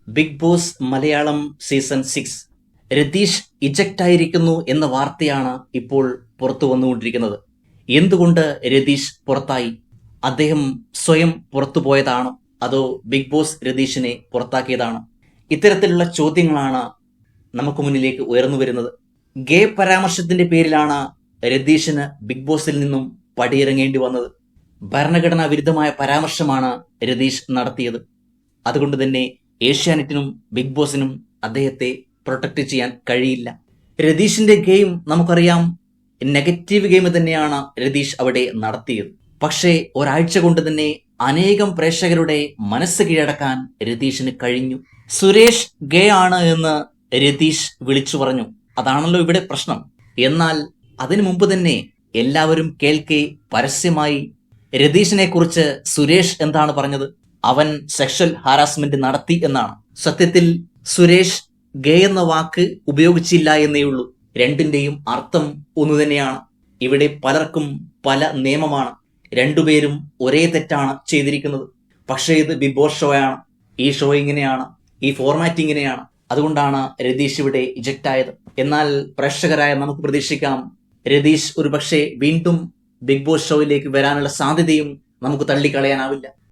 Big Boss Malayalam season 6 Ratheesh eject ആയിരിക്കുന്നു എന്ന വാർത്തയാണ് ഇപ്പോൾ പുറത്തു വന്നുകൊണ്ടിരിക്കുന്നത്. എന്തുകൊണ്ട് രതീഷ് പുറത്തായി? അദ്ദേഹം സ്വയം പുറത്തു പോയതാണോ അതോ ബിഗ് ബോസ് രതീഷിനെ പുറത്താക്കിയതാണോ? ഇത്തരത്തിലുള്ള ചോദ്യങ്ങളാണ് നമുക്ക് മുന്നിലേക്ക് ഉയർന്നു വരുന്നത്. ഗേ പരാമർശത്തിന്റെ പേരിലാണ് രതീഷിന് ബിഗ് ബോസിൽ നിന്നും പടിയിറങ്ങേണ്ടി വന്നത്. ഭരണഘടനാ വിരുദ്ധമായ പരാമർശമാണ് രതീഷ് നടത്തിയത്. അതുകൊണ്ട് തന്നെ ഏഷ്യാനെറ്റിനും ബിഗ് ബോസിനും അദ്ദേഹത്തെ പ്രൊട്ടക്ട് ചെയ്യാൻ കഴിയില്ല. രതീഷിന്റെ ഗെയിം നമുക്കറിയാം, നെഗറ്റീവ് ഗെയിം തന്നെയാണ് രതീഷ് അവിടെ നടത്തിയത്. പക്ഷേ ഒരാഴ്ച കൊണ്ട് തന്നെ അനേകം പ്രേക്ഷകരുടെ മനസ്സ് കീഴടക്കാൻ രതീഷിന് കഴിഞ്ഞു. സുരേഷ് ഗേ ആണ് എന്ന് രതീഷ് വിളിച്ചു പറഞ്ഞു. അതാണല്ലോ ഇവിടെ പ്രശ്നം. എന്നാൽ അതിനു മുമ്പ് തന്നെ എല്ലാവരും കേൾക്കെ പരസ്യമായി രതീഷിനെ കുറിച്ച് സുരേഷ് എന്താണ് പറഞ്ഞത്? അവൻ സെക്ഷൽ ഹാരാസ്മെന്റ് നടത്തി എന്നാണ്. സത്യത്തിൽ സുരേഷ് ഗേ എന്ന വാക്ക് ഉപയോഗിച്ചില്ല എന്നേ ഉള്ളൂ. രണ്ടിന്റെയും അർത്ഥം ഒന്നു തന്നെയാണ്. ഇവിടെ പലർക്കും പല നിയമമാണ്. രണ്ടുപേരും ഒരേ തെറ്റാണ് ചെയ്തിരിക്കുന്നത്. പക്ഷേ ഇത് ബിഗ് ബോസ് ഷോ ആണ്. ഈ ഷോ ഇങ്ങനെയാണ്, ഈ ഫോർമാറ്റ് ഇങ്ങനെയാണ്. അതുകൊണ്ടാണ് രതീഷ് ഇവിടെ ഇജക്റ്റ് ആയത്. എന്നാൽ പ്രേക്ഷകരായ നമുക്ക് പ്രതീക്ഷിക്കാം, രതീഷ് ഒരു പക്ഷേ വീണ്ടും ബിഗ് ബോസ് ഷോയിലേക്ക് വരാനുള്ള സാധ്യതയും നമുക്ക് തള്ളിക്കളയാനാവില്ല.